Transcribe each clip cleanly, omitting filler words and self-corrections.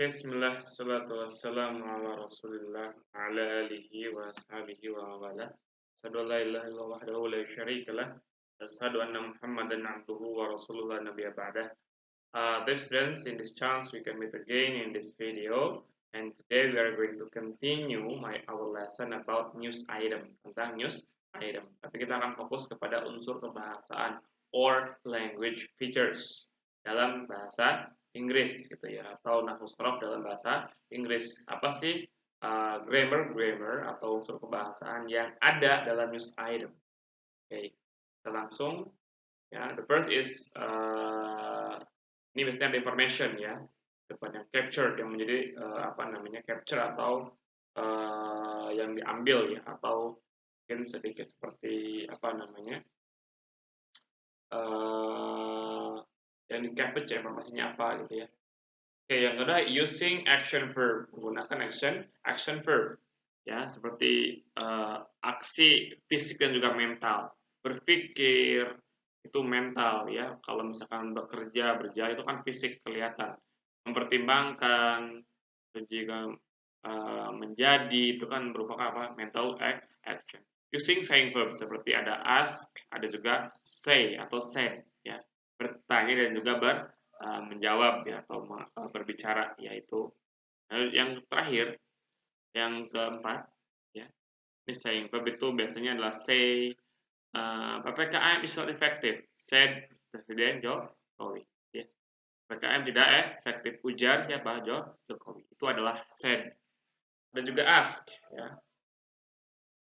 Bismillah, salatu wassalamu ala rasulillah, ala alihi wa ashabihi wa wala. Asyhadu an la ilaha illallah wahdahu la syarika lah. Asyhadu anna Muhammadan abduhu wa rasulullah nabiyya ba'dah. Dear students, in this chance we can meet again in this video. And today we are going to continue our lesson about news item, tentang news item. Tapi kita akan fokus kepada unsur kebahasaan or language features dalam bahasa Inggris gitu ya, atau nahwu sorof dalam bahasa Inggris. Apa sih grammar atau unsur kebahasaan yang ada dalam news item? Oke, kita langsung ya. The first is ini biasanya ada information ya, depannya capture yang menjadi capture atau yang diambil ya, atau mungkin sedikit seperti yang di capture informasinya apa gitu ya. Oke, yang kedua using action verb, menggunakan action verb ya, seperti aksi fisik dan juga mental. Berpikir itu mental ya, kalau misalkan bekerja, berjalan itu kan fisik kelihatan. Mempertimbangkan dan juga menjadi itu kan merupakan apa? Mental action. Using saying verb seperti ada ask, ada juga say atau said ya, bertanya dan juga menjawab ya, atau berbicara yaitu. Yang terakhir, yang keempat ya, ini saying verb itu biasanya adalah say, PPKM is not effective, said Presiden Jokowi ya. PPKM tidak efektif, ujar siapa? Jokowi. Itu adalah said. Dan juga ask ya,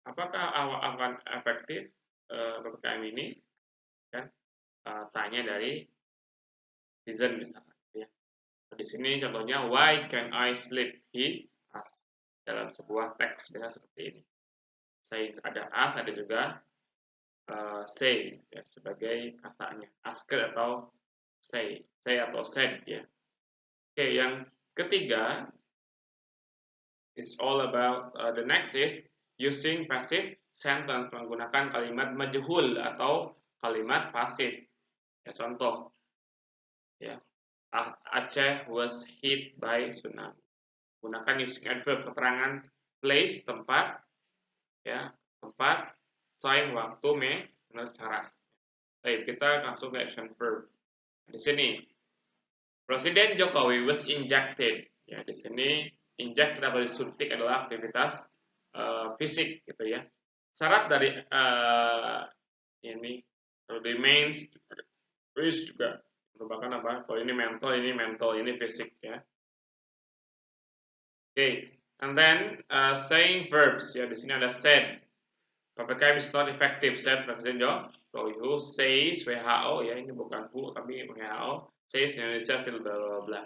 apakah akan efektif PPKM ini kan, tanya dari citizen misalkan ya. Di sini contohnya why can I sleep, he ask, dalam sebuah teks biasa seperti ini. Saya ada ask, ada juga say ya, sebagai katanya asker atau say atau said ya. Oke, yang ketiga is all about the next is using passive sentence, menggunakan kalimat majhul atau kalimat pasif ya. Contoh ya, Aceh was hit by tsunami. Gunakan using adverb, keterangan place, tempat ya, tempat, time, waktu, menurut cara. Baik, kita langsung ke action verb. Di sini Presiden Jokowi was injected. Ya, di sini inject atau disuntik adalah aktivitas fisik gitu ya. Syarat dari ini remains risk juga merupakan apa? Kalau ini mental, ini fisik ya. Okay, and then saying verbs ya, di sini ada said. PPKM is not effective, said Presiden Jokowi. Who says, WHO ya, ini bukan who tapi WHO. Says Indonesia still bla bla bla.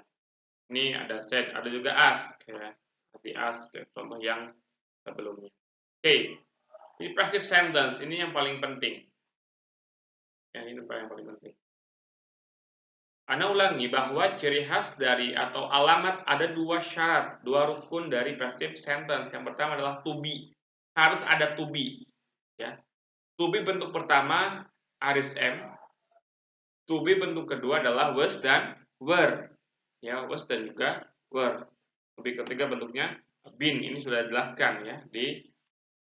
Ini ada said, ada juga ask ya. Nanti ask ya, contoh yang sebelumnya. Okay, ini passive sentence, ini yang paling penting. Ya, ini yang paling penting. Anda ulangi bahwa ciri khas dari atau alamat ada dua syarat, dua rukun dari passive sentence. Yang pertama adalah to be. Harus ada to be. Ya. To be bentuk pertama aorist am. To be bentuk kedua adalah was dan were. Ya, was dan juga were. To be ketiga bentuknya been. Ini sudah dijelaskan ya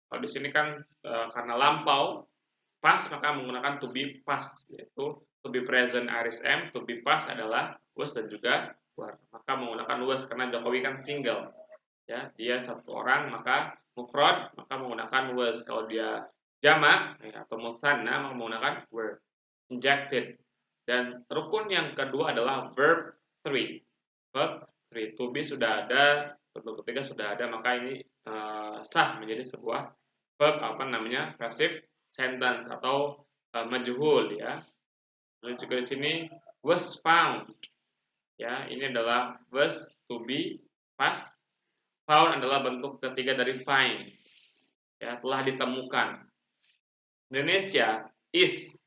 kalau di sini kan karena lampau past maka menggunakan to be past, yaitu to be present aorist am, to be past adalah was dan juga were. Maka menggunakan was karena Jokowi kan single. Ya, dia satu orang, maka mufrad maka menggunakan was. Kalau dia jamak ya, atau mutsanna maka menggunakan were. Injected. Dan rukun yang kedua adalah verb 3. Verb 3. To be sudah ada, bentuk ketiga sudah ada, maka ini sah menjadi sebuah verb passive sentence atau majhul ya. Lalu juga di sini was found. Ya, ini adalah was to be past. Found adalah bentuk ketiga dari find. Ya, telah ditemukan. Indonesia is.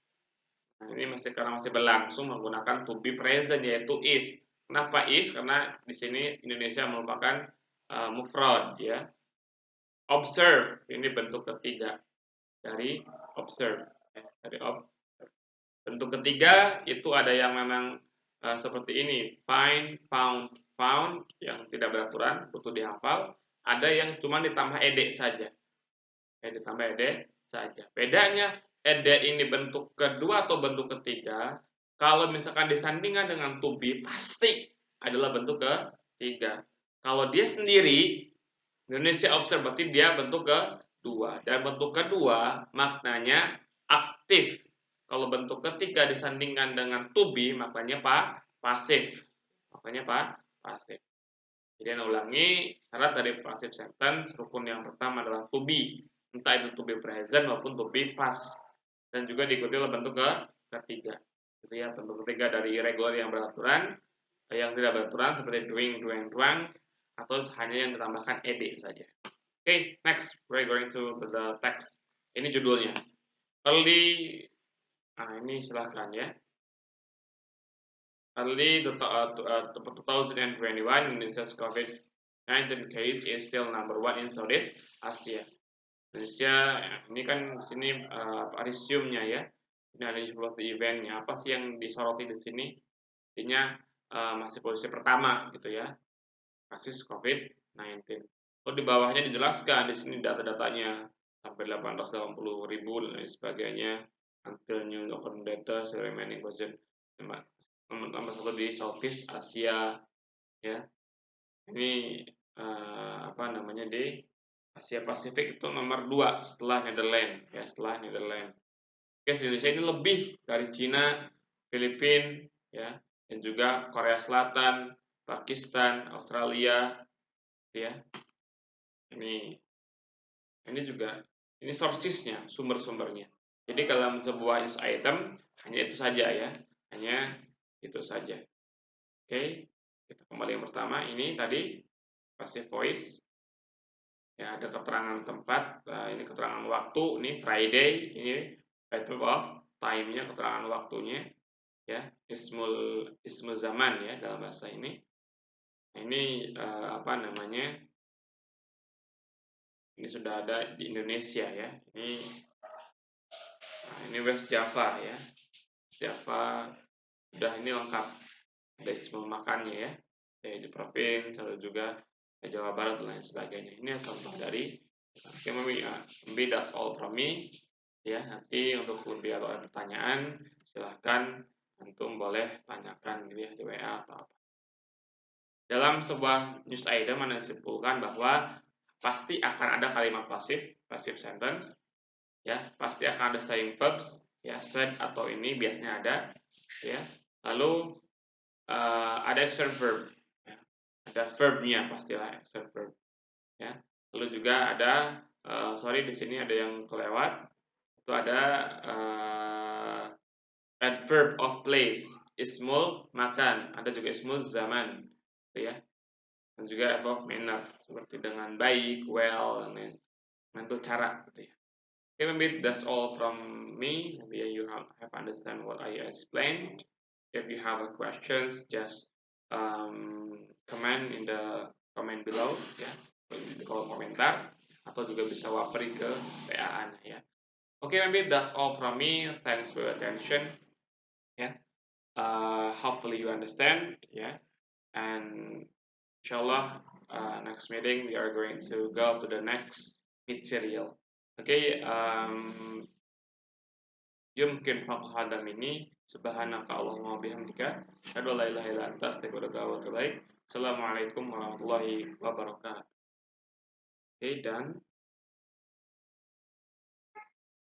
Nah, ini karena masih berlangsung menggunakan to be present, yaitu is. Kenapa is? Karena di sini Indonesia merupakan mufrad ya. Observe, ini bentuk ketiga dari observe. Bentuk ketiga itu ada yang memang seperti ini, find, found, found yang tidak beraturan, butuh dihafal. Ada yang cuma ditambah ed saja, ditambah ed saja. Bedanya ed ini bentuk kedua atau bentuk ketiga, kalau misalkan disandingkan dengan to be pasti adalah bentuk ketiga. Kalau dia sendiri, Indonesia observe berarti dia bentuk kedua. Dan bentuk kedua maknanya aktif. Kalau bentuk ketiga disandingkan dengan to be maknanya pasif. Maknanya pasif. Jadi ulangi, syarat dari passive sentence rukun yang pertama adalah to be. Entah itu to be present maupun to be past. Dan juga diikuti oleh bentuk ketiga. Jadi ya, bentuk ketiga dari irregular yang beraturan, yang tidak beraturan seperti doing, drunk, atau hanya yang ditambahkan ed saja. Okay, next we're going to the text. Ini judulnya. Early, ini silahkan ya. Early 2021, Indonesia's COVID-19 case is still number 1 in Southeast Asia. Indonesia, ini kan di sini resume-nya ya. Ini ada sebuah eventnya. Apa sih yang disoroti di sini? Intinya masih posisi pertama gitu ya. Kasus COVID-19. Lalu di bawahnya dijelaskan di sini data-datanya sampai 880.000 dan lain sebagainya. Until new lockdown data remaining position nomor 1 di Southeast Asia ya. Ini di Asia Pasifik itu nomor 2 setelah Netherlands ya, setelah Netherlands. Oke, Indonesia ini lebih dari Cina, Filipina ya, dan juga Korea Selatan, Pakistan, Australia ya. Ini juga ini sourcesnya, sumber-sumbernya. Jadi dalam sebuah news item hanya itu saja ya, hanya itu saja. Oke, kita kembali yang pertama. Ini tadi passive voice. Ya, ada keterangan tempat. Ini keterangan waktu. Ini Friday. Ini type of time-nya, keterangan waktunya. Ya, ismul zaman ya dalam bahasa ini. Ini ini sudah ada di Indonesia ya. Ini West Java ya. Java sudah ini lengkap. Ada ismul makannya ya. Di provinsi atau juga Jawa Barat dan lain sebagainya. Ini contoh dari maybe that's all from me. Ya, nanti untuk lebih atau ada pertanyaan silahkan antum boleh tanyakan gitu ya di WA atau apa. Dalam sebuah news item Anda simpulkan bahwa pasti akan ada kalimat passive sentence, ya, pasti akan ada saying verbs, ya, said atau ini biasanya ada, ya. Lalu ada action verb, ya. Ada verbnya pastilah action verb, ya. Lalu juga ada di sini ada yang kelewat, itu ada adverb of place, ismul makan, ada juga ismul zaman, gitu ya. Dan juga of manner, seperti dengan baik, well, dan bentuk cara, gitu ya. Okay, maybe that's all from me. Maybe you have understand what I explained. If you have a questions, just comment in the comment below, ya, di kolom komentar, atau juga bisa wapri ke PA-an ya. Okay, maybe that's all from me. Thanks for your attention. Yeah. Hopefully you understand. Yeah. And inshallah, next meeting we are going to go to the next material. Okay. Yumkin faqhadam ini subhanaka Allahumma bihamdika asyhadu an la ilaha illa anta astaghfiruka wa atubu ilaik. Assalamualaikum warahmatullahi wabarakatuh. Okay, done.